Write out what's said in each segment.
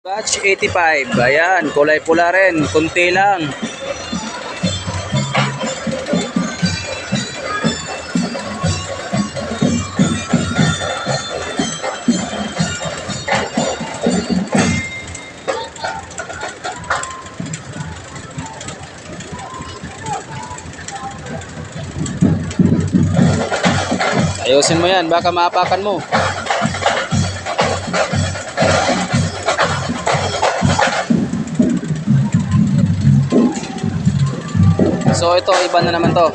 Batch 85. Ayan, kulay pula rin. Kunti lang. Ayusin mo yan, baka maapakan mo. So ito, iba na naman to.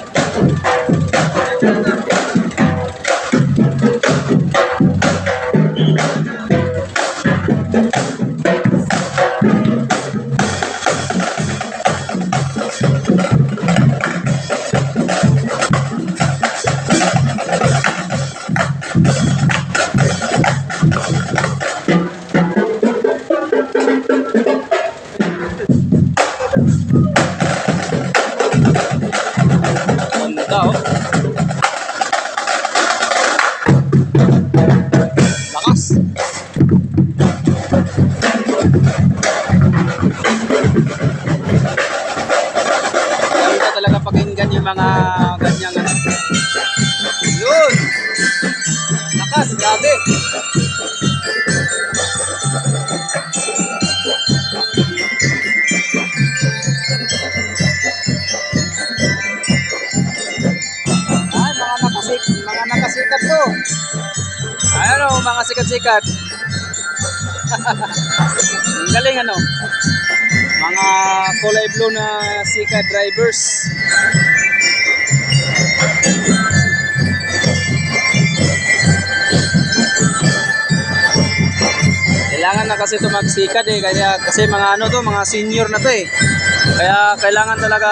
Ganda oh. Lakas. Ganda talaga pakinggan yung mga ganyang ano. Yun. Lakas, grabe. Mga nakasikat to. Ayan o, mga sikat-sikat. Ang galing ano. Mga kulay blue na sikat drivers. Kailangan na kasi ito magsikat eh. Kasi mga ano to, mga senior na to eh. Kaya kailangan talaga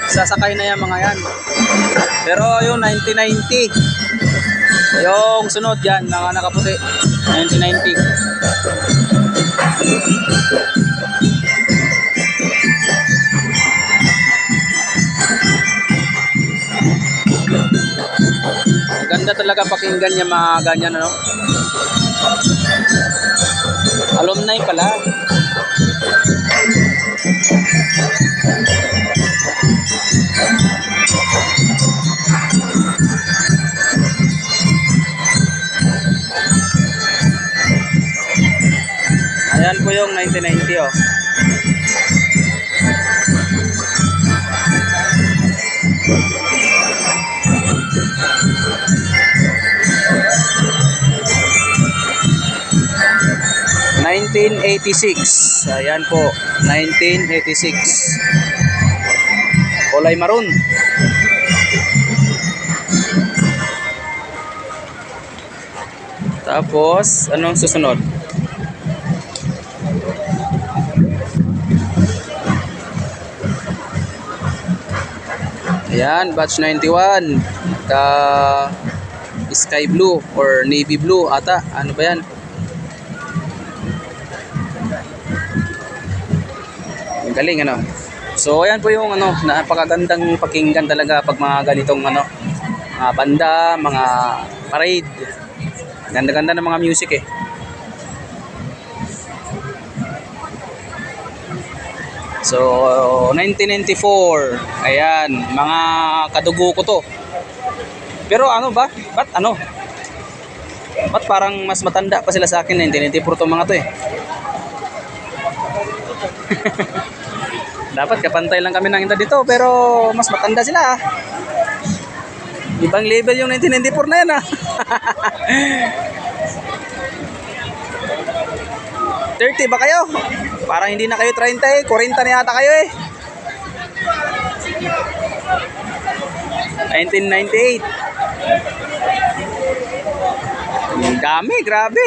sasakay na yan mga yan. Pero yung 1990. Yung sunod yan, mga nakaputi. 1990. Ganda talaga pakinggan yung mga ganyan ano. Alumni pala. Ayan po yung 1990 oh. (1986) Ayan po, 1986. Kulay maroon. Tapos, anong susunod? Ayan, batch 91. Sky blue or navy blue ata. Ano ba yan? Ang galing ano. So ayan po yung ano, napakagandang pakinggan talaga pag mga ganitong ano, mga banda, mga parade. Ganda-ganda ng mga music eh. So 1994. Ayan, mga kadugo ko to. Pero ano ba? Ba't ano? Ba't parang mas matanda pa sila sa akin? 1994 to mga to eh. Dapat kapantay lang kami ng edad dito, pero mas matanda sila ah. Ibang level yung 1994 na yan ah. 30 ba kayo? Parang hindi na kayo 30 eh. 40 na yata kayo eh. 1998. Ang dami, grabe.